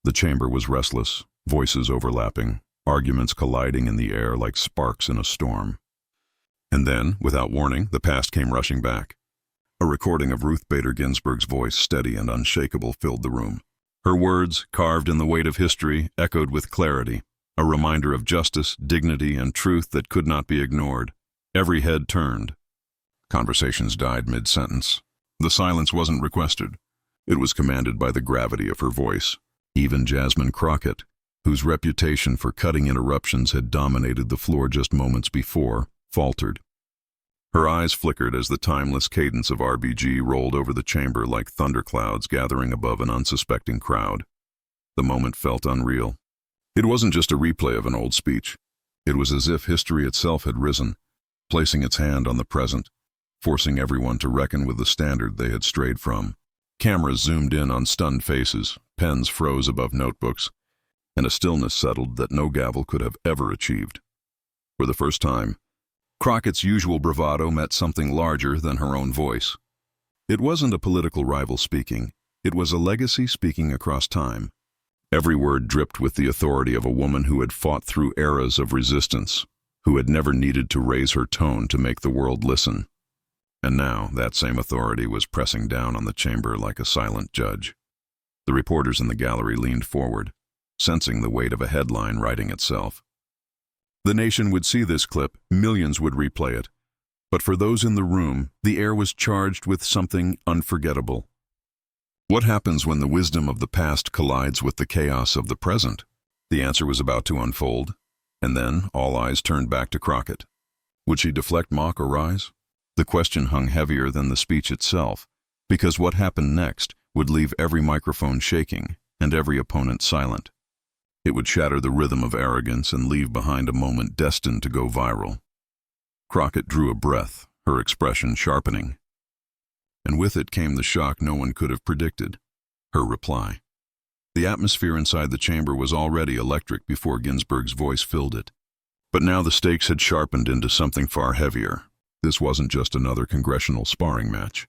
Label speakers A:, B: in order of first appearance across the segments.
A: The chamber was restless, voices overlapping, arguments colliding in the air like sparks in a storm. And then, without warning, the past came rushing back. A recording of Ruth Bader Ginsburg's voice, steady and unshakable, filled the room. Her words, carved in the weight of history, echoed with clarity, a reminder of justice, dignity, and truth that could not be ignored. Every head turned. Conversations died mid-sentence. The silence wasn't requested. It was commanded by the gravity of her voice. Even Jasmine Crockett, whose reputation for cutting interruptions had dominated the floor just moments before, faltered. Her eyes flickered as the timeless cadence of RBG rolled over the chamber like thunderclouds gathering above an unsuspecting crowd. The moment felt unreal. It wasn't just a replay of an old speech. It was as if history itself had risen, placing its hand on the present, forcing everyone to reckon with the standard they had strayed from. Cameras zoomed in on stunned faces, pens froze above notebooks, and a stillness settled that no gavel could have ever achieved. For the first time, Crockett's usual bravado met something larger than her own voice. It wasn't a political rival speaking. It was a legacy speaking across time. Every word dripped with the authority of a woman who had fought through eras of resistance, who had never needed to raise her tone to make the world listen. And now that same authority was pressing down on the chamber like a silent judge. The reporters in the gallery leaned forward, sensing the weight of a headline writing itself. The nation would see this clip, millions would replay it. But for those in the room, the air was charged with something unforgettable. What happens when the wisdom of the past collides with the chaos of the present? The answer was about to unfold, and then all eyes turned back to Crockett. Would she deflect, mock, or rise? The question hung heavier than the speech itself, because what happened next would leave every microphone shaking and every opponent silent. It would shatter the rhythm of arrogance and leave behind a moment destined to go viral. Crockett drew a breath, her expression sharpening. And with it came the shock no one could have predicted, her reply. The atmosphere inside the chamber was already electric before Ginsburg's voice filled it. But now the stakes had sharpened into something far heavier. This wasn't just another congressional sparring match.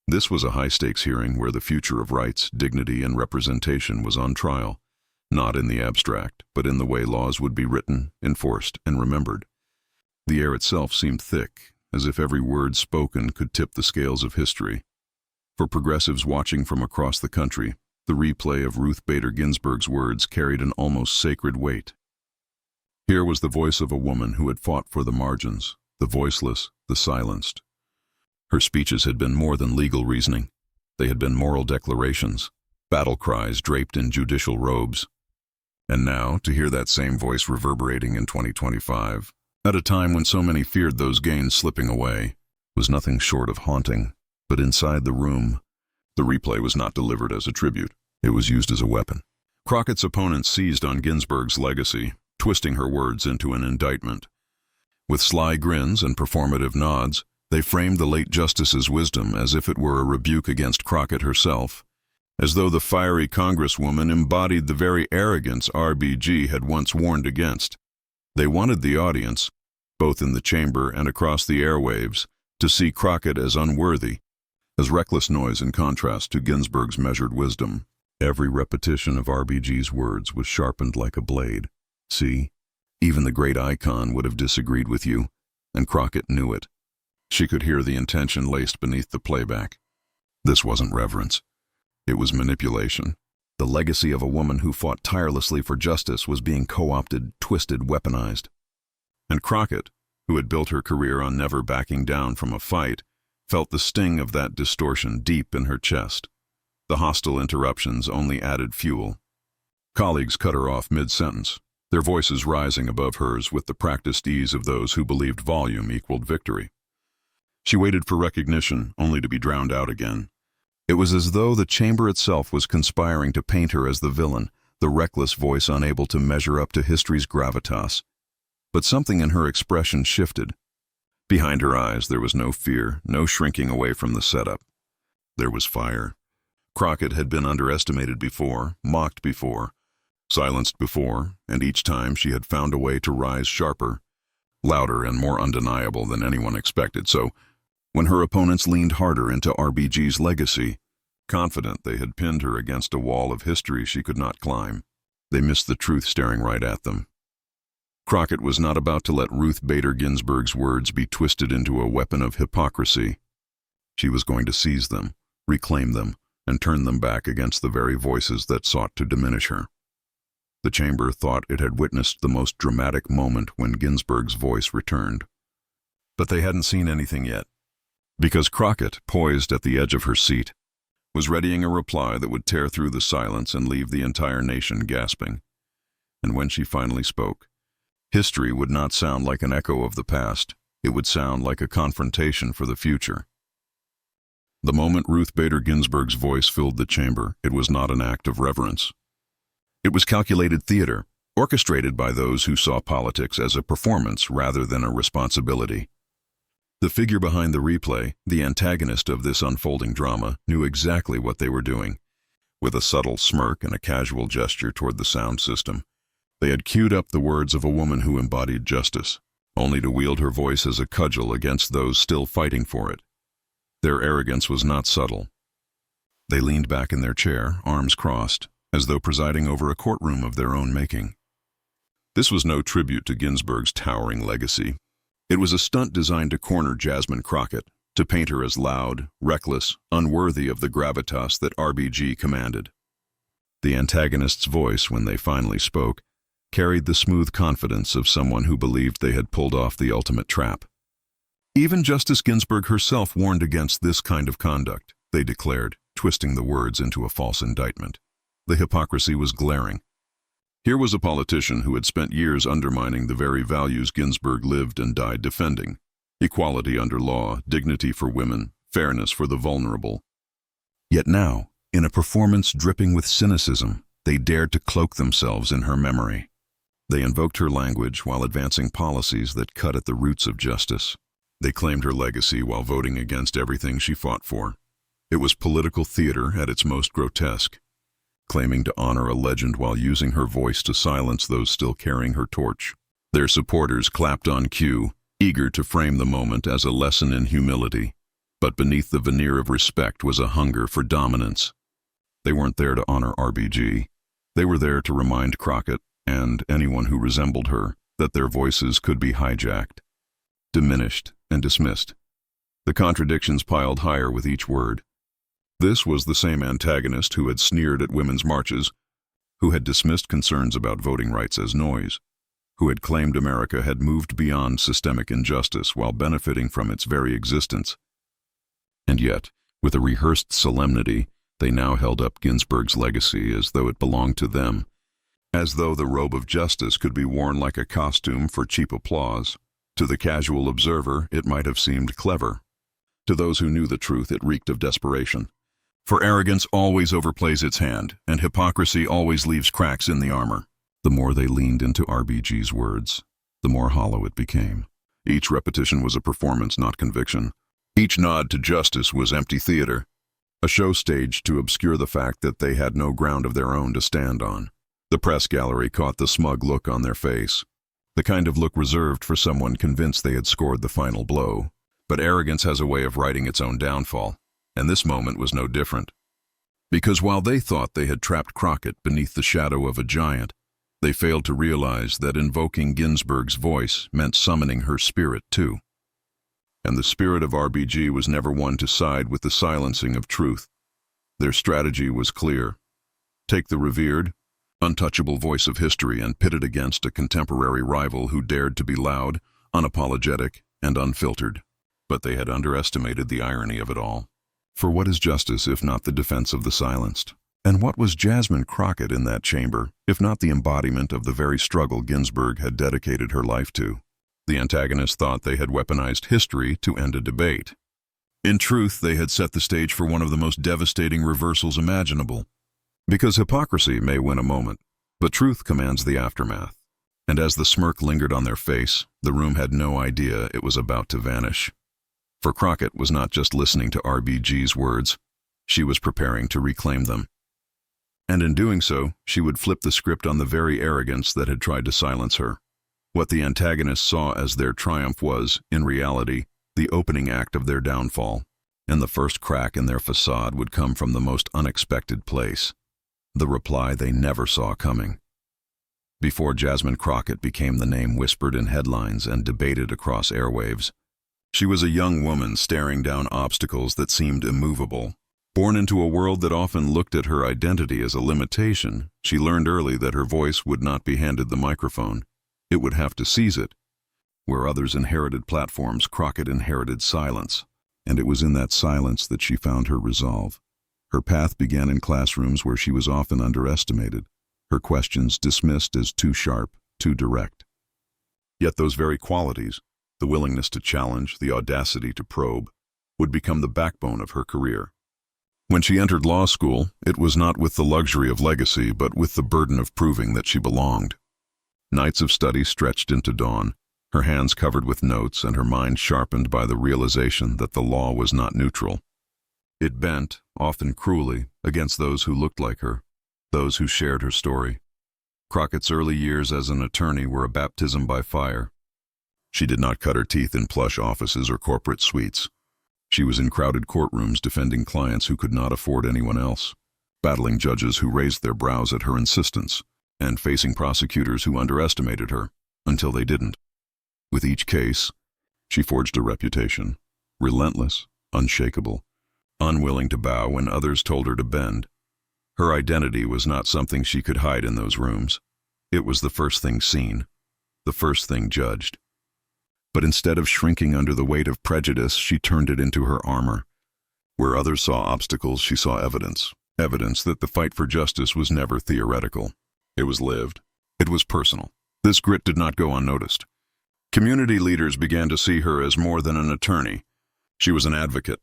A: This was a high-stakes hearing where the future of rights, dignity, and representation was on trial. Not in the abstract, but in the way laws would be written, enforced, and remembered. The air itself seemed thick, as if every word spoken could tip the scales of history. For progressives watching from across the country, the replay of Ruth Bader Ginsburg's words carried an almost sacred weight. Here was the voice of a woman who had fought for the margins, the voiceless, the silenced. Her speeches had been more than legal reasoning. They had been moral declarations, battle cries draped in judicial robes. And now, to hear that same voice reverberating in 2025, at a time when so many feared those gains slipping away, was nothing short of haunting. But inside the room, the replay was not delivered as a tribute. It was used as a weapon. Crockett's opponents seized on Ginsburg's legacy, twisting her words into an indictment. With sly grins and performative nods, they framed the late justice's wisdom as if it were a rebuke against Crockett herself, as though the fiery congresswoman embodied the very arrogance RBG had once warned against. They wanted the audience, both in the chamber and across the airwaves, to see Crockett as unworthy, as reckless noise in contrast to Ginsburg's measured wisdom. Every repetition of RBG's words was sharpened like a blade. See, even the great icon would have disagreed with you, and Crockett knew it. She could hear the intention laced beneath the playback. This wasn't reverence. It was manipulation. The legacy of a woman who fought tirelessly for justice was being co-opted, twisted, weaponized. And Crockett, who had built her career on never backing down from a fight, felt the sting of that distortion deep in her chest. The hostile interruptions only added fuel. Colleagues cut her off mid-sentence, their voices rising above hers with the practiced ease of those who believed volume equaled victory. She waited for recognition, only to be drowned out again. It was as though the chamber itself was conspiring to paint her as the villain, the reckless voice unable to measure up to history's gravitas. But something in her expression shifted. Behind her eyes there was no fear, no shrinking away from the setup. There was fire. Crockett had been underestimated before, mocked before, silenced before, and each time she had found a way to rise sharper, louder and more undeniable than anyone expected. So, when her opponents leaned harder into RBG's legacy, confident they had pinned her against a wall of history she could not climb. They missed the truth staring right at them. Crockett was not about to let Ruth Bader Ginsburg's words be twisted into a weapon of hypocrisy. She was going to seize them, reclaim them, and turn them back against the very voices that sought to diminish her. The chamber thought it had witnessed the most dramatic moment when Ginsburg's voice returned. But they hadn't seen anything yet, because Crockett, poised at the edge of her seat, was readying a reply that would tear through the silence and leave the entire nation gasping. And when she finally spoke, history would not sound like an echo of the past. It would sound like a confrontation for the future. The moment Ruth Bader Ginsburg's voice filled the chamber, it was not an act of reverence. It was calculated theater, orchestrated by those who saw politics as a performance rather than a responsibility. The figure behind the replay, the antagonist of this unfolding drama, knew exactly what they were doing. With a subtle smirk and a casual gesture toward the sound system, they had queued up the words of a woman who embodied justice, only to wield her voice as a cudgel against those still fighting for it. Their arrogance was not subtle. They leaned back in their chair, arms crossed, as though presiding over a courtroom of their own making. This was no tribute to Ginsburg's towering legacy. It was a stunt designed to corner Jasmine Crockett, to paint her as loud, reckless, unworthy of the gravitas that RBG commanded. The antagonist's voice, when they finally spoke, carried the smooth confidence of someone who believed they had pulled off the ultimate trap. Even Justice Ginsburg herself warned against this kind of conduct, they declared, twisting the words into a false indictment. The hypocrisy was glaring. Here was a politician who had spent years undermining the very values Ginsburg lived and died defending: equality under law, dignity for women, fairness for the vulnerable. Yet now, in a performance dripping with cynicism, they dared to cloak themselves in her memory. They invoked her language while advancing policies that cut at the roots of justice. They claimed her legacy while voting against everything she fought for. It was political theater at its most grotesque, claiming to honor a legend while using her voice to silence those still carrying her torch. Their supporters clapped on cue, eager to frame the moment as a lesson in humility. But beneath the veneer of respect was a hunger for dominance. They weren't there to honor RBG. They were there to remind Crockett, and anyone who resembled her, that their voices could be hijacked, diminished, and dismissed. The contradictions piled higher with each word. This was the same antagonist who had sneered at women's marches, who had dismissed concerns about voting rights as noise, who had claimed America had moved beyond systemic injustice while benefiting from its very existence. And yet, with a rehearsed solemnity, they now held up Ginsburg's legacy as though it belonged to them, as though the robe of justice could be worn like a costume for cheap applause. To the casual observer, it might have seemed clever. To those who knew the truth, it reeked of desperation. For arrogance always overplays its hand, and hypocrisy always leaves cracks in the armor. The more they leaned into RBG's words, the more hollow it became. Each repetition was a performance, not conviction. Each nod to justice was empty theater, a show staged to obscure the fact that they had no ground of their own to stand on. The press gallery caught the smug look on their face, the kind of look reserved for someone convinced they had scored the final blow. But arrogance has a way of writing its own downfall, and this moment was no different. Because while they thought they had trapped Crockett beneath the shadow of a giant, they failed to realize that invoking Ginsburg's voice meant summoning her spirit too. And the spirit of RBG was never one to side with the silencing of truth. Their strategy was clear. Take the revered, untouchable voice of history and pit it against a contemporary rival who dared to be loud, unapologetic, and unfiltered. But they had underestimated the irony of it all. For what is justice if not the defense of the silenced? And what was Jasmine Crockett in that chamber, if not the embodiment of the very struggle Ginsburg had dedicated her life to? The antagonists thought they had weaponized history to end a debate. In truth, they had set the stage for one of the most devastating reversals imaginable. Because hypocrisy may win a moment, but truth commands the aftermath. And as the smirk lingered on their face, the room had no idea it was about to vanish. For Crockett was not just listening to RBG's words, she was preparing to reclaim them. And in doing so, she would flip the script on the very arrogance that had tried to silence her. What the antagonists saw as their triumph was, in reality, the opening act of their downfall. and the first crack in their facade would come from the most unexpected place, the reply they never saw coming. Before Jasmine Crockett became the name whispered in headlines and debated across airwaves, she was a young woman staring down obstacles that seemed immovable. Born into a world that often looked at her identity as a limitation, she learned early that her voice would not be handed the microphone. It would have to seize it. Where others inherited platforms, Crockett inherited silence, and it was in that silence that she found her resolve. Her path began in classrooms where she was often underestimated, her questions dismissed as too sharp, too direct. Yet those very qualities, the willingness to challenge, the audacity to probe, would become the backbone of her career. When she entered law school, it was not with the luxury of legacy, but with the burden of proving that she belonged. Nights of study stretched into dawn, her hands covered with notes and her mind sharpened by the realization that the law was not neutral. It bent, often cruelly, against those who looked like her, those who shared her story. Crockett's early years as an attorney were a baptism by fire. She did not cut her teeth in plush offices or corporate suites. She was in crowded courtrooms defending clients who could not afford anyone else, battling judges who raised their brows at her insistence, and facing prosecutors who underestimated her, until they didn't. With each case, she forged a reputation, relentless, unshakable, unwilling to bow when others told her to bend. Her identity was not something she could hide in those rooms. It was the first thing seen, the first thing judged. But instead of shrinking under the weight of prejudice, she turned it into her armor. Where others saw obstacles, she saw evidence, evidence that the fight for justice was never theoretical. It was lived. It was personal. This grit did not go unnoticed. Community leaders began to see her as more than an attorney. She was an advocate,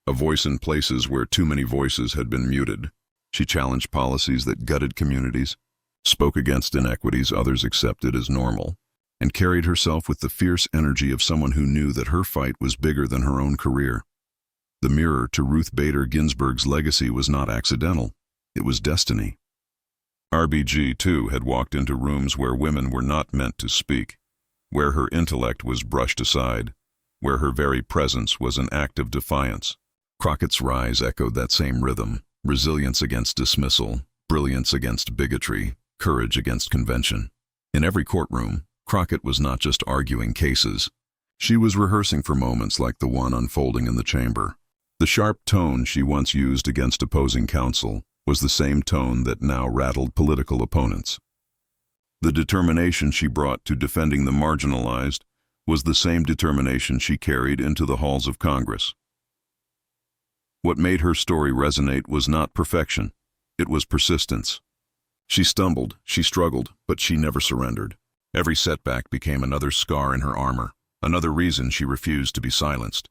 A: a voice in places where too many voices had been muted. She challenged policies that gutted communities, spoke against inequities others accepted as normal, and carried herself with the fierce energy of someone who knew that her fight was bigger than her own career. The mirror to Ruth Bader Ginsburg's legacy was not accidental. It was destiny. RBG, too, had walked into rooms where women were not meant to speak, where her intellect was brushed aside, where her very presence was an act of defiance. Crockett's rise echoed that same rhythm, resilience against dismissal, brilliance against bigotry, courage against convention. In every courtroom, Crockett was not just arguing cases. She was rehearsing for moments like the one unfolding in the chamber. The sharp tone she once used against opposing counsel was the same tone that now rattled political opponents. The determination she brought to defending the marginalized was the same determination she carried into the halls of Congress. What made her story resonate was not perfection. It was persistence. She stumbled, she struggled, but she never surrendered. Every setback became another scar in her armor, another reason she refused to be silenced.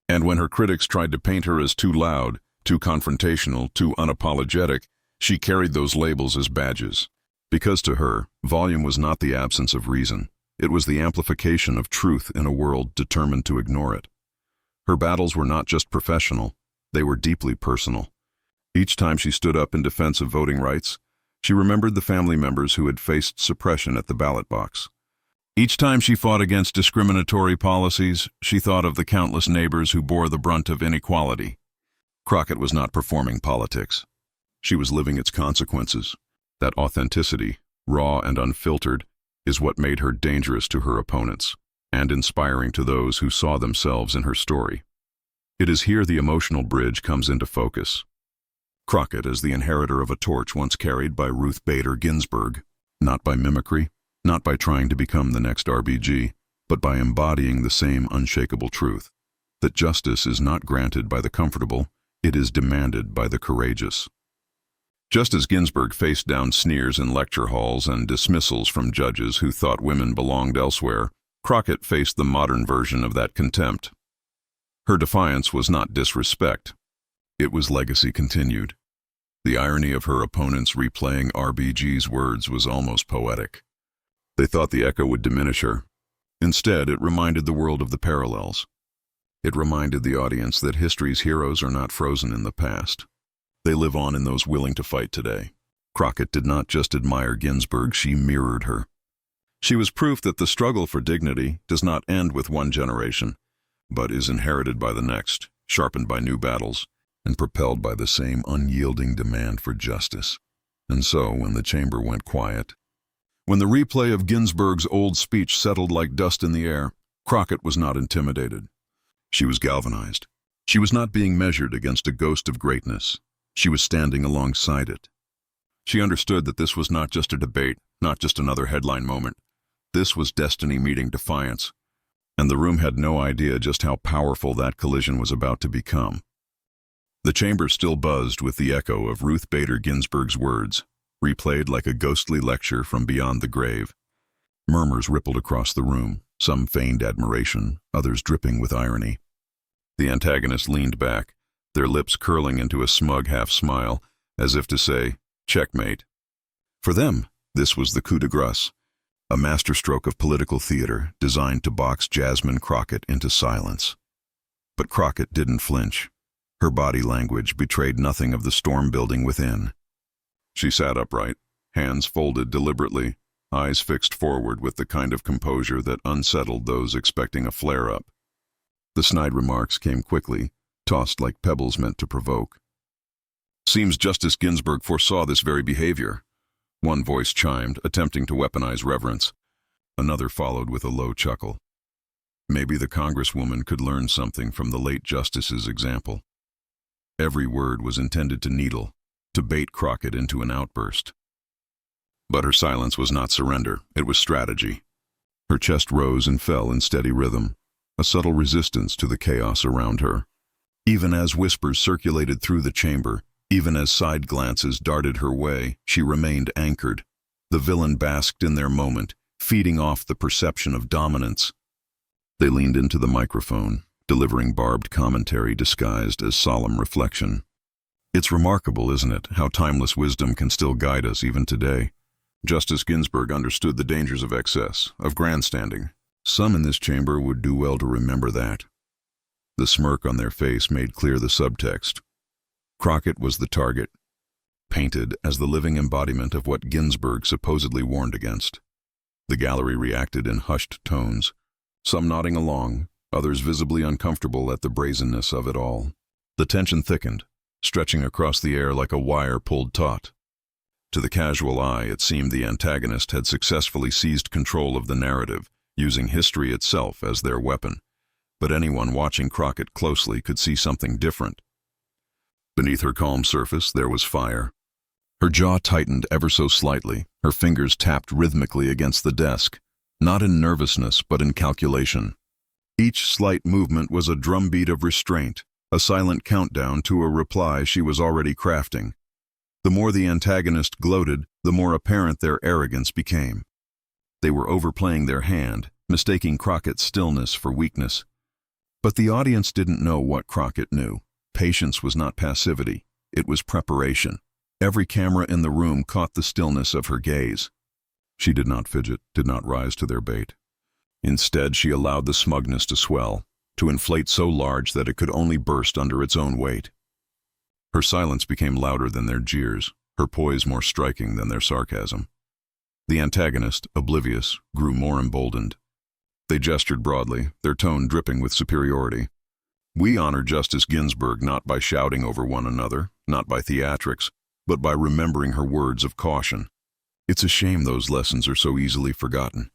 A: And when her critics tried to paint her as too loud, too confrontational, too unapologetic, she carried those labels as badges. Because to her, volume was not the absence of reason. It was the amplification of truth in a world determined to ignore it. Her battles were not just professional, they were deeply personal. Each time she stood up in defense of voting rights, she remembered the family members who had faced suppression at the ballot box. Each time she fought against discriminatory policies, she thought of the countless neighbors who bore the brunt of inequality. Crockett was not performing politics. She was living its consequences. That authenticity, raw and unfiltered, is what made her dangerous to her opponents and inspiring to those who saw themselves in her story. It is here the emotional bridge comes into focus. Crockett is the inheritor of a torch once carried by Ruth Bader Ginsburg, not by mimicry, not by trying to become the next RBG, but by embodying the same unshakable truth, that justice is not granted by the comfortable, it is demanded by the courageous. Just as Ginsburg faced down sneers in lecture halls and dismissals from judges who thought women belonged elsewhere, Crockett faced the modern version of that contempt. Her defiance was not disrespect. It was legacy continued. The irony of her opponents replaying RBG's words was almost poetic. They thought the echo would diminish her. Instead, it reminded the world of the parallels. It reminded the audience that history's heroes are not frozen in the past. They live on in those willing to fight today. Crockett did not just admire Ginsburg, she mirrored her. She was proof that the struggle for dignity does not end with one generation, but is inherited by the next. sharpened by new battles, and propelled by the same unyielding demand for justice. And so, when the chamber went quiet, when the replay of Ginsburg's old speech settled like dust in the air, Crockett was not intimidated. She was galvanized. She was not being measured against a ghost of greatness. She was standing alongside it. She understood that this was not just a debate, not just another headline moment. This was destiny meeting defiance, and the room had no idea just how powerful that collision was about to become. The chamber still buzzed with the echo of Ruth Bader Ginsburg's words, replayed like a ghostly lecture from beyond the grave. Murmurs rippled across the room, some feigned admiration, others dripping with irony. The antagonists leaned back, their lips curling into a smug half-smile, as if to say, "Checkmate." For them, this was the coup de grace, a masterstroke of political theater designed to box Jasmine Crockett into silence. But Crockett didn't flinch. Her body language betrayed nothing of the storm building within. She sat upright, hands folded deliberately, eyes fixed forward with the kind of composure that unsettled those expecting a flare-up. The snide remarks came quickly, tossed like pebbles meant to provoke. "Seems Justice Ginsburg foresaw this very behavior," one voice chimed, attempting to weaponize reverence. Another followed with a low chuckle. Maybe the Congresswoman could learn something from the late Justice's example. Every word was intended to needle, to bait Crockett into an outburst. But her silence was not surrender, it was strategy. Her chest rose and fell in steady rhythm, a subtle resistance to the chaos around her. Even as whispers circulated through the chamber, even as side glances darted her way, she remained anchored. The villain basked in their moment, feeding off the perception of dominance. They leaned into the microphone, delivering barbed commentary disguised as solemn reflection. It's remarkable, isn't it, how timeless wisdom can still guide us even today. Justice Ginsburg understood the dangers of excess, of grandstanding. Some in this chamber would do well to remember that. The smirk on their face made clear the subtext. Crockett was the target, painted as the living embodiment of what Ginsburg supposedly warned against. The gallery reacted in hushed tones, some nodding along, others visibly uncomfortable at the brazenness of it all. The tension thickened, stretching across the air like a wire pulled taut. To the casual eye, it seemed the antagonist had successfully seized control of the narrative, using history itself as their weapon. But anyone watching Crockett closely could see something different. Beneath her calm surface, there was fire. Her jaw tightened ever so slightly, her fingers tapped rhythmically against the desk, not in nervousness but in calculation. Each slight movement was a drumbeat of restraint, a silent countdown to a reply she was already crafting. The more the antagonist gloated, the more apparent their arrogance became. They were overplaying their hand, mistaking Crockett's stillness for weakness. But the audience didn't know what Crockett knew. Patience was not passivity, it was preparation. Every camera in the room caught the stillness of her gaze. She did not fidget, did not rise to their bait. Instead, she allowed the smugness to swell, to inflate so large that it could only burst under its own weight. Her silence became louder than their jeers, her poise more striking than their sarcasm. The antagonist, oblivious, grew more emboldened. They gestured broadly, their tone dripping with superiority. "We honor Justice Ginsburg not by shouting over one another, not by theatrics, but by remembering her words of caution. It's a shame those lessons are so easily forgotten."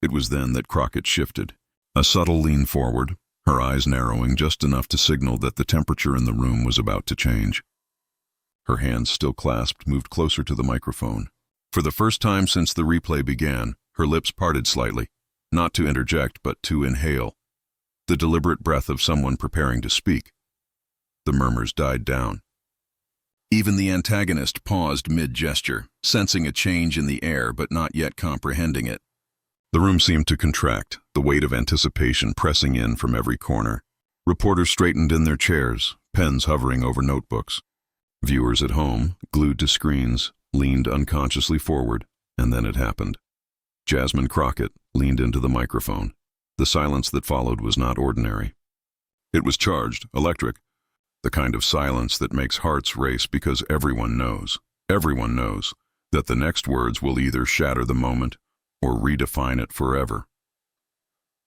A: It was then that Crockett shifted. A subtle lean forward, her eyes narrowing just enough to signal that the temperature in the room was about to change. Her hands, still clasped, moved closer to the microphone. For the first time since the replay began, her lips parted slightly, not to interject but to inhale, the deliberate breath of someone preparing to speak. The murmurs died down. Even the antagonist paused mid-gesture, sensing a change in the air but not yet comprehending it. The room seemed to contract, the weight of anticipation pressing in from every corner. Reporters straightened in their chairs, pens hovering over notebooks. Viewers at home, glued to screens, leaned unconsciously forward, and then it happened. Jasmine Crockett leaned into the microphone. The silence that followed was not ordinary. It was charged, electric, the kind of silence that makes hearts race because everyone knows, that the next words will either shatter the moment or redefine it forever.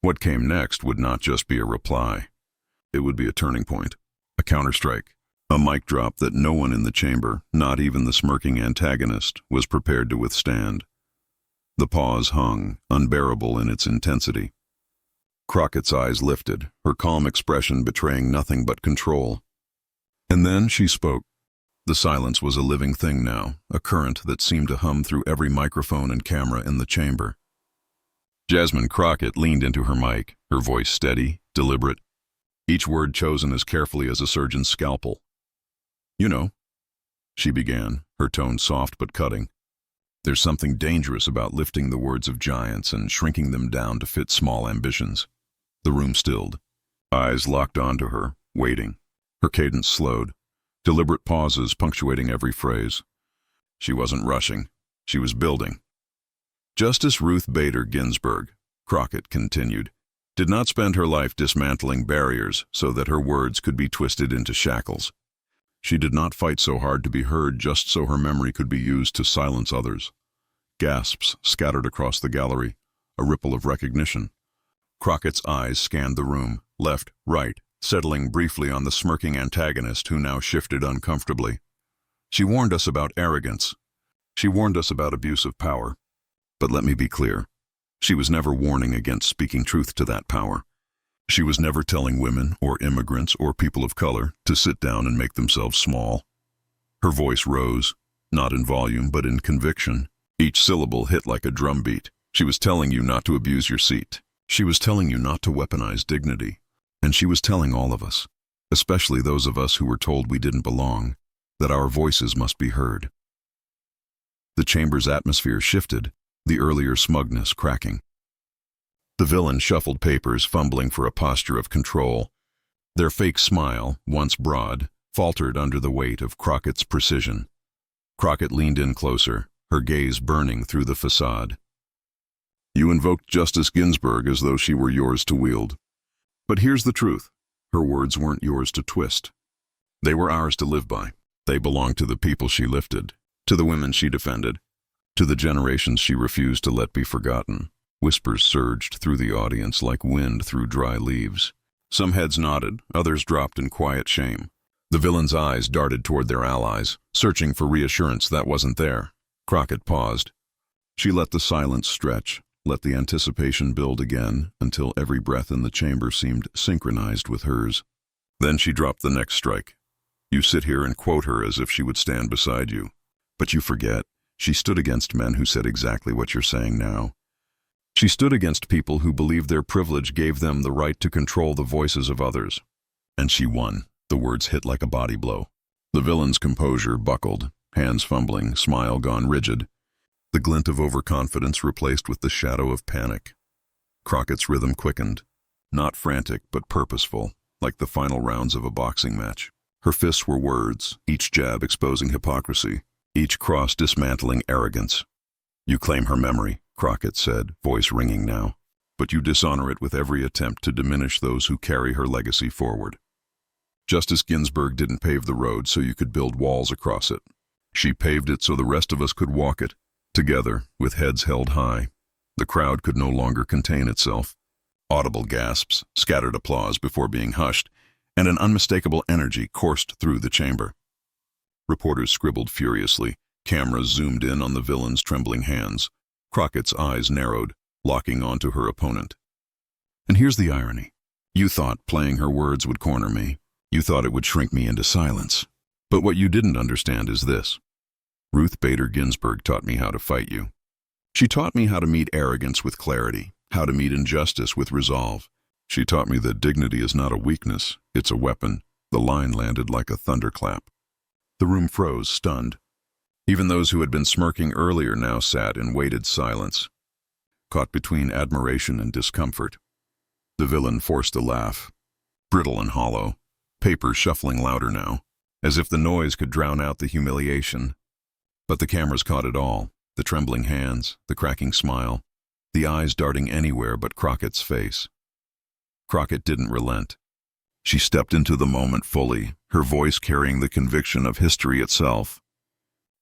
A: What came next would not just be a reply. It would be a turning point, A counterstrike. A mic drop that no one in the chamber, not even the smirking antagonist, was prepared to withstand. The pause hung, unbearable in its intensity. Crockett's eyes lifted, her calm expression betraying nothing but control. And then she spoke. The silence was a living thing now, a current that seemed to hum through every microphone and camera in the chamber. Jasmine Crockett leaned into her mic, her voice steady, deliberate, each word chosen as carefully as a surgeon's scalpel. "You know," she began, her tone soft but cutting, "there's something dangerous about lifting the words of giants and shrinking them down to fit small ambitions." The room stilled. Eyes locked onto her, waiting. Her cadence slowed, deliberate pauses punctuating every phrase. She wasn't rushing. She was building. Justice Ruth Bader Ginsburg, Crockett continued, did not spend her life dismantling barriers so that her words could be twisted into shackles. She did not fight so hard to be heard just so her memory could be used to silence others. Gasps scattered across the gallery, a ripple of recognition. Crockett's eyes scanned the room, left, right, settling briefly on the smirking antagonist who now shifted uncomfortably. She warned us about arrogance. She warned us about abuse of power. But let me be clear. She was never warning against speaking truth to that power. She was never telling women or immigrants or people of color to sit down and make themselves small. Her voice rose, not in volume but in conviction. Each syllable hit like a drumbeat. She was telling you not to abuse your seat. She was telling you not to weaponize dignity. And she was telling all of us, especially those of us who were told we didn't belong, that our voices must be heard. The chamber's atmosphere shifted, the earlier smugness cracking. The villain shuffled papers, fumbling for a posture of control. Their fake smile, once broad, faltered under the weight of Crockett's precision. Crockett leaned in closer, her gaze burning through the facade. "You invoked Justice Ginsburg as though she were yours to wield. But here's the truth. Her words weren't yours to twist. They were ours to live by. They belonged to the people she lifted, to the women she defended, to the generations she refused to let be forgotten." Whispers surged through the audience like wind through dry leaves. Some heads nodded, others dropped in quiet shame. The villain's eyes darted toward their allies, searching for reassurance that wasn't there. Crockett paused. She let the silence stretch, let the anticipation build again, until every breath in the chamber seemed synchronized with hers. Then she dropped the next strike. "You sit here and quote her as if she would stand beside you. But you forget, she stood against men who said exactly what you're saying now. She stood against people who believed their privilege gave them the right to control the voices of others. And she won." The words hit like a body blow. The villain's composure buckled, hands fumbling, smile gone rigid. The glint of overconfidence replaced with the shadow of panic. Crockett's rhythm quickened, not frantic but purposeful, like the final rounds of a boxing match. Her fists were words, each jab exposing hypocrisy, each cross dismantling arrogance. "You claim her memory," Crockett said, voice ringing now, "but you dishonor it with every attempt to diminish those who carry her legacy forward. Justice Ginsburg didn't pave the road so you could build walls across it. She paved it so the rest of us could walk it, together, with heads held high." The crowd could no longer contain itself. Audible gasps, scattered applause before being hushed, and an unmistakable energy coursed through the chamber. Reporters scribbled furiously, cameras zoomed in on the villain's trembling hands. Crockett's eyes narrowed, locking onto her opponent. "And here's the irony. You thought playing her words would corner me. You thought it would shrink me into silence. But what you didn't understand is this. Ruth Bader Ginsburg taught me how to fight you. She taught me how to meet arrogance with clarity, how to meet injustice with resolve. She taught me that dignity is not a weakness, it's a weapon." The line landed like a thunderclap. The room froze, stunned. Even those who had been smirking earlier now sat in weighted silence, caught between admiration and discomfort. The villain forced a laugh, brittle and hollow, paper shuffling louder now, as if the noise could drown out the humiliation. But the cameras caught it all, the trembling hands, the cracking smile, the eyes darting anywhere but Crockett's face. Crockett didn't relent. She stepped into the moment fully, her voice carrying the conviction of history itself.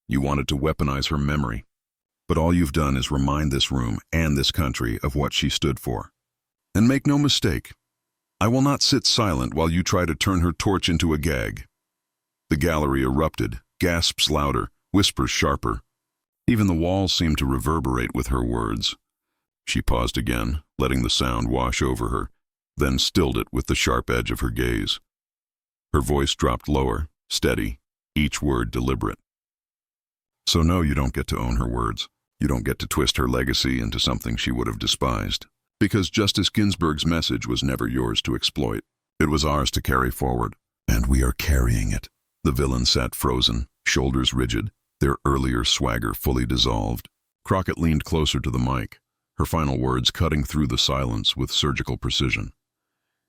A: "You wanted to weaponize her memory, but all you've done is remind this room and this country of what she stood for. And make no mistake, I will not sit silent while you try to turn her torch into a gag. The gallery erupted, gasps louder, whispers sharper. Even the walls seemed to reverberate with her words. She paused again, letting the sound wash over her, then stilled it with the sharp edge of her gaze. Her voice dropped lower, steady, each word deliberate. So no, you don't get to own her words. You don't get to twist her legacy into something she would have despised. Because Justice Ginsburg's message was never yours to exploit. It was ours to carry forward. And we are carrying it. The villain sat frozen, shoulders rigid, their earlier swagger fully dissolved. Crockett leaned closer to the mic, her final words cutting through the silence with surgical precision.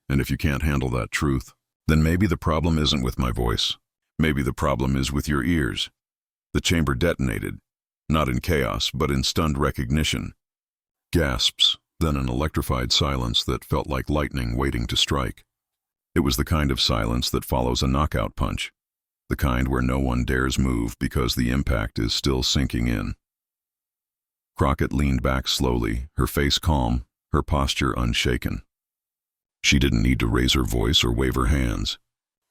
A: And if you can't handle that truth, then maybe the problem isn't with my voice. Maybe the problem is with your ears. The chamber detonated, not in chaos, but in stunned recognition. Gasps, then an electrified silence that felt like lightning waiting to strike. It was the kind of silence that follows a knockout punch, the kind where no one dares move because the impact is still sinking in. Crockett leaned back slowly, her face calm, her posture unshaken. She didn't need to raise her voice or wave her hands.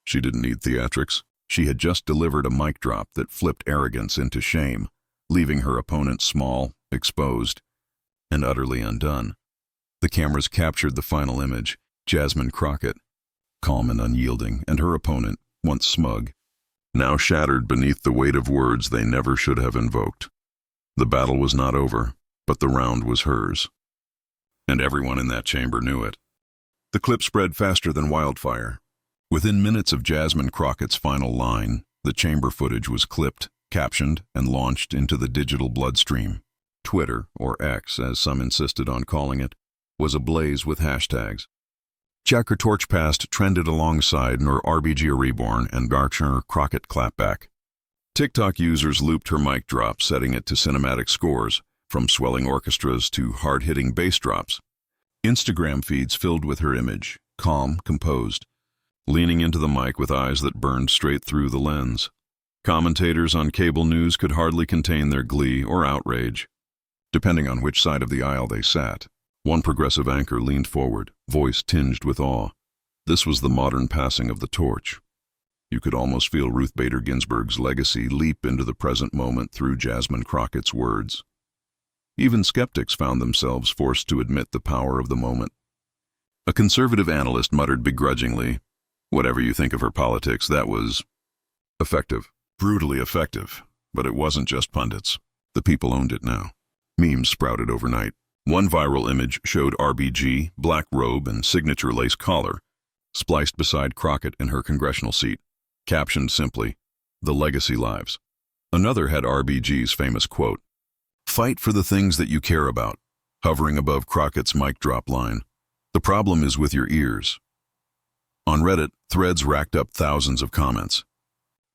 A: She didn't need theatrics. She had just delivered a mic drop that flipped arrogance into shame, leaving her opponent small, exposed, and utterly undone. The cameras captured the final image, Jasmine Crockett, calm and unyielding, and her opponent, once smug, now shattered beneath the weight of words they never should have invoked. The battle was not over, but the round was hers. And everyone in that chamber knew it. The clip spread faster than wildfire. Within minutes of Jasmine Crockett's final line, the chamber footage was clipped, captioned, and launched into the digital bloodstream. Twitter, or X as some insisted on calling it, was ablaze with hashtags. Jack Her Torch Past trended alongside Nur RBG Reborn and Garchner Crockett Clapback. TikTok users looped her mic drop, setting it to cinematic scores, from swelling orchestras to hard-hitting bass drops. Instagram feeds filled with her image, calm, composed, leaning into the mic with eyes that burned straight through the lens. Commentators on cable news could hardly contain their glee or outrage, depending on which side of the aisle they sat. One progressive anchor leaned forward, voice tinged with awe. This was the modern passing of the torch. You could almost feel Ruth Bader Ginsburg's legacy leap into the present moment through Jasmine Crockett's words. Even skeptics found themselves forced to admit the power of the moment. A conservative analyst muttered begrudgingly, "Whatever you think of her politics, that was effective, brutally effective." But it wasn't just pundits. The people owned it now. Memes sprouted overnight. One viral image showed RBG, black robe and signature lace collar, spliced beside Crockett in her congressional seat, captioned simply, "The Legacy Lives." Another had RBG's famous quote, "Fight for the things that you care about," hovering above Crockett's mic drop line. "The problem is with your ears." On Reddit, threads racked up thousands of comments.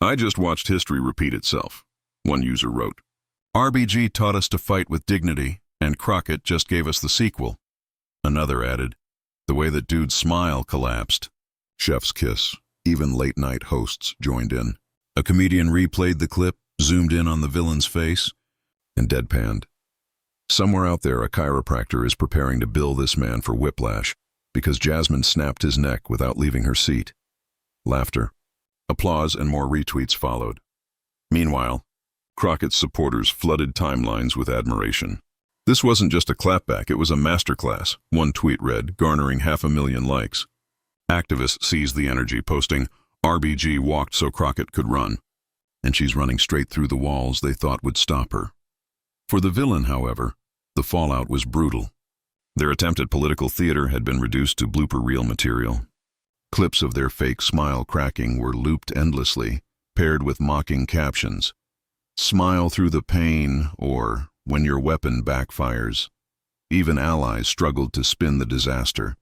A: "I just watched history repeat itself," one user wrote. "RBG taught us to fight with dignity, and Crockett just gave us the sequel." Another added, "The way that dude's smile collapsed." Chef's kiss. Even late-night hosts joined in. A comedian replayed the clip, zoomed in on the villain's face, and deadpanned. Somewhere out there, a chiropractor is preparing to bill this man for whiplash because Jasmine snapped his neck without leaving her seat. Laughter. Applause and more retweets followed. Meanwhile, Crockett's supporters flooded timelines with admiration. This wasn't just a clapback, it was a masterclass, one tweet read, garnering 500,000 likes. Activists seized the energy, posting, "RBG walked so Crockett could run," and she's running straight through the walls they thought would stop her. For the villain, however, the fallout was brutal. Their attempt at political theater had been reduced to blooper reel material. Clips of their fake smile cracking were looped endlessly, paired with mocking captions. "Smile through the pain," or "When your weapon backfires." Even allies struggled to spin the disaster.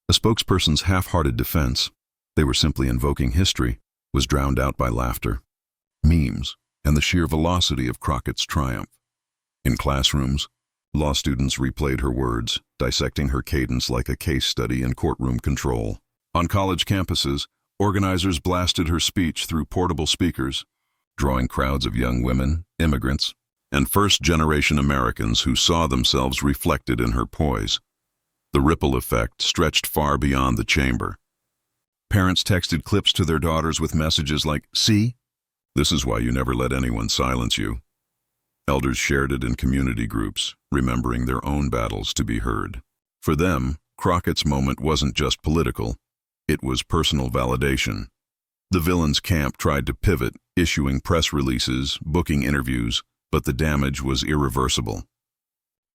A: A spokesperson's half-hearted defense, they were simply invoking history, was drowned out by laughter, memes, and the sheer velocity of Crockett's triumph. In classrooms, law students replayed her words, dissecting her cadence like a case study in courtroom control. On college campuses, organizers blasted her speech through portable speakers, drawing crowds of young women, immigrants, and first-generation Americans who saw themselves reflected in her poise. The ripple effect stretched far beyond the chamber. Parents texted clips to their daughters with messages like, "See? This is why you never let anyone silence you." Elders shared it in community groups, remembering their own battles to be heard. For them, Crockett's moment wasn't just political. It was personal validation. The villain's camp tried to pivot, issuing press releases, booking interviews, but the damage was irreversible.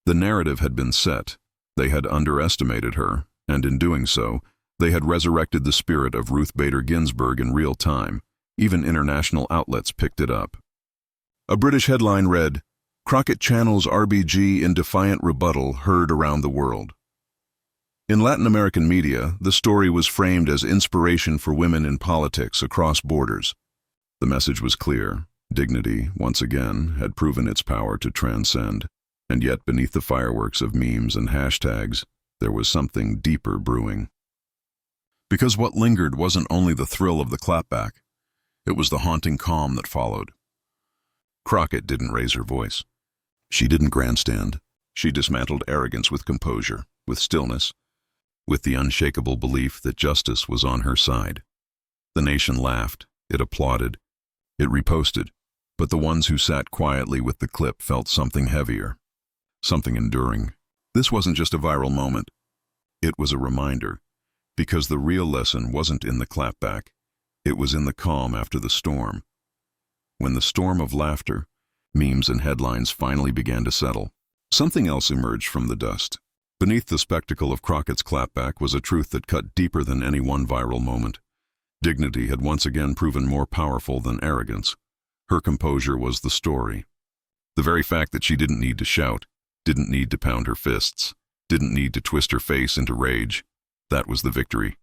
A: The narrative had been set. They had underestimated her, and in doing so, they had resurrected the spirit of Ruth Bader Ginsburg in real time. Even international outlets picked it up. A British headline read, "Crockett channels RBG in defiant rebuttal heard around the world." In Latin American media, the story was framed as inspiration for women in politics across borders. The message was clear. Dignity, once again, had proven its power to transcend. And yet, beneath the fireworks of memes and hashtags, there was something deeper brewing. Because what lingered wasn't only the thrill of the clapback, it was the haunting calm that followed. Crockett didn't raise her voice. She didn't grandstand. She dismantled arrogance with composure, with stillness, with the unshakable belief that justice was on her side. The nation laughed, it applauded, it reposted, but the ones who sat quietly with the clip felt something heavier, something enduring. This wasn't just a viral moment. It was a reminder, because the real lesson wasn't in the clapback. It was in the calm after the storm. When the storm of laughter, memes and headlines finally began to settle, something else emerged from the dust. Beneath the spectacle of Crockett's clapback was a truth that cut deeper than any one viral moment. Dignity had once again proven more powerful than arrogance. Her composure was the story. The very fact that she didn't need to shout, didn't need to pound her fists, didn't need to twist her face into rage, that was the victory.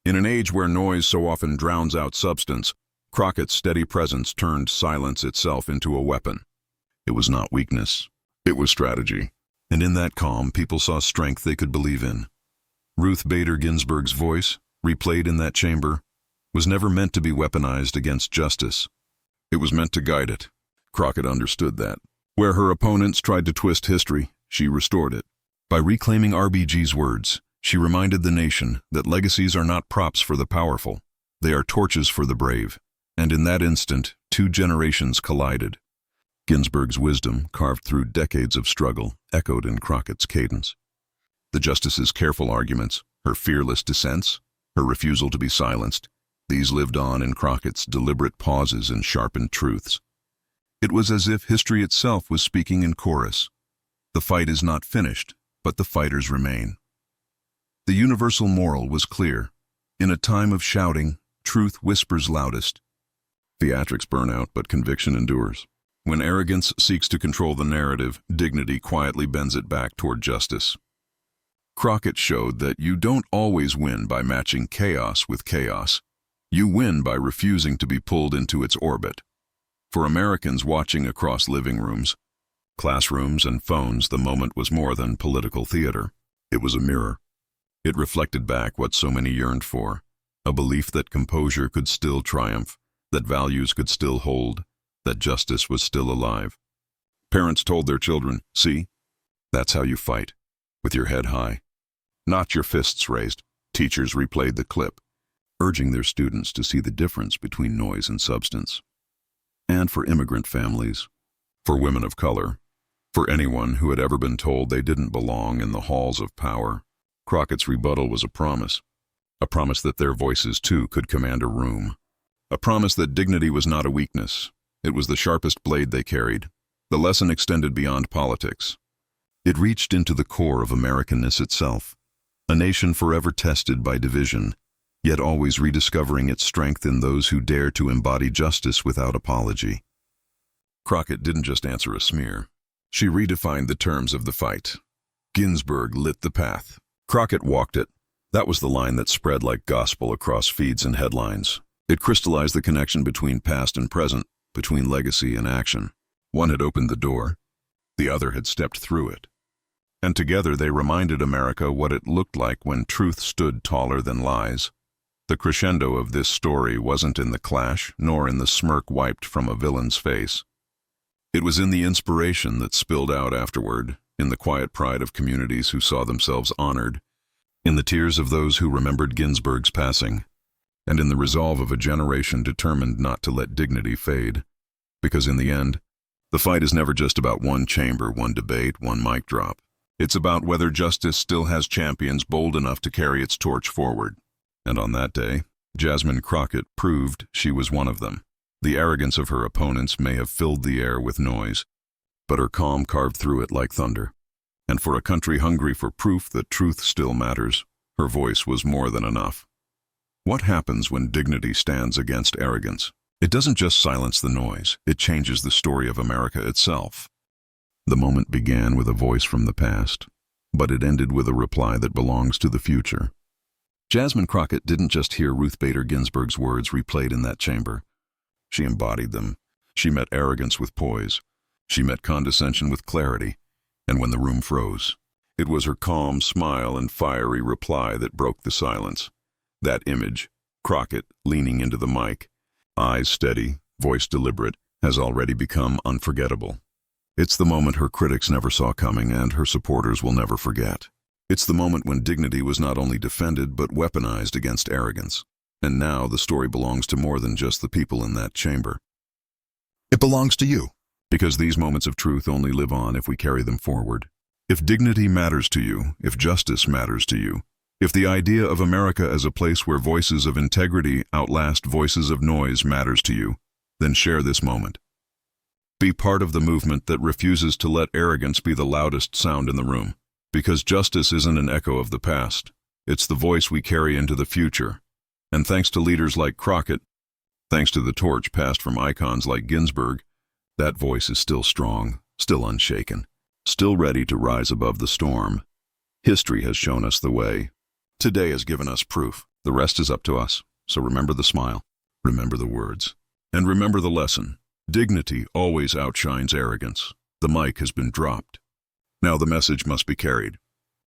A: In an age where noise so often drowns out substance, Crockett's steady presence turned silence itself into a weapon. It was not weakness, it was strategy. And in that calm, people saw strength they could believe in. Ruth Bader Ginsburg's voice, replayed in that chamber, was never meant to be weaponized against justice. It was meant to guide it. Crockett understood that. Where her opponents tried to twist history, she restored it. By reclaiming RBG's words, she reminded the nation that legacies are not props for the powerful. They are torches for the brave. And in that instant, two generations collided. Ginsburg's wisdom, carved through decades of struggle, echoed in Crockett's cadence. The justice's careful arguments, her fearless dissents, her refusal to be silenced, these lived on in Crockett's deliberate pauses and sharpened truths. It was as if history itself was speaking in chorus. The fight is not finished, but the fighters remain. The universal moral was clear. In a time of shouting, truth whispers loudest. Theatrics burn out, but conviction endures. When arrogance seeks to control the narrative, dignity quietly bends it back toward justice. Crockett showed that you don't always win by matching chaos with chaos. You win by refusing to be pulled into its orbit. For Americans watching across living rooms, classrooms, and phones, the moment was more than political theater. It was a mirror. It reflected back what so many yearned for, a belief that composure could still triumph, that values could still hold, that justice was still alive. Parents told their children, "See, that's how you fight, with your head high, not your fists raised." Teachers replayed the clip, urging their students to see the difference between noise and substance. And for immigrant families, for women of color, for anyone who had ever been told they didn't belong in the halls of power, Crockett's rebuttal was a promise that their voices too could command a room, a promise that dignity was not a weakness. It was the sharpest blade they carried. The lesson extended beyond politics. It reached into the core of Americanness itself, a nation forever tested by division, yet always rediscovering its strength in those who dare to embody justice without apology. Crockett didn't just answer a smear. She redefined the terms of the fight. Ginsburg lit the path. Crockett walked it. That was the line that spread like gospel across feeds and headlines. It crystallized the connection between past and present, between legacy and action. One had opened the door, the other had stepped through it. And together they reminded America what it looked like when truth stood taller than lies. The crescendo of this story wasn't in the clash, nor in the smirk wiped from a villain's face. It was in the inspiration that spilled out afterward, in the quiet pride of communities who saw themselves honored, in the tears of those who remembered Ginsburg's passing, and in the resolve of a generation determined not to let dignity fade. Because in the end, the fight is never just about one chamber, one debate, one mic drop. It's about whether justice still has champions bold enough to carry its torch forward. And on that day, Jasmine Crockett proved she was one of them. The arrogance of her opponents may have filled the air with noise, but her calm carved through it like thunder. And for a country hungry for proof that truth still matters, her voice was more than enough. What happens when dignity stands against arrogance? It doesn't just silence the noise, it changes the story of America itself. The moment began with a voice from the past, but it ended with a reply that belongs to the future. Jasmine Crockett didn't just hear Ruth Bader Ginsburg's words replayed in that chamber. She embodied them. She met arrogance with poise. She met condescension with clarity. And when the room froze, it was her calm smile and fiery reply that broke the silence. That image, Crockett leaning into the mic, eyes steady, voice deliberate, has already become unforgettable. It's the moment her critics never saw coming and her supporters will never forget. It's the moment when dignity was not only defended but weaponized against arrogance. And now the story belongs to more than just the people in that chamber. It belongs to you. Because these moments of truth only live on if we carry them forward. If dignity matters to you, if justice matters to you, if the idea of America as a place where voices of integrity outlast voices of noise matters to you, then share this moment. Be part of the movement that refuses to let arrogance be the loudest sound in the room. Because justice isn't an echo of the past. It's the voice we carry into the future. And thanks to leaders like Crockett, thanks to the torch passed from icons like Ginsburg, that voice is still strong, still unshaken, still ready to rise above the storm. History has shown us the way. Today has given us proof. The rest is up to us. So remember the smile, remember the words, and remember the lesson. Dignity always outshines arrogance. The mic has been dropped. Now the message must be carried.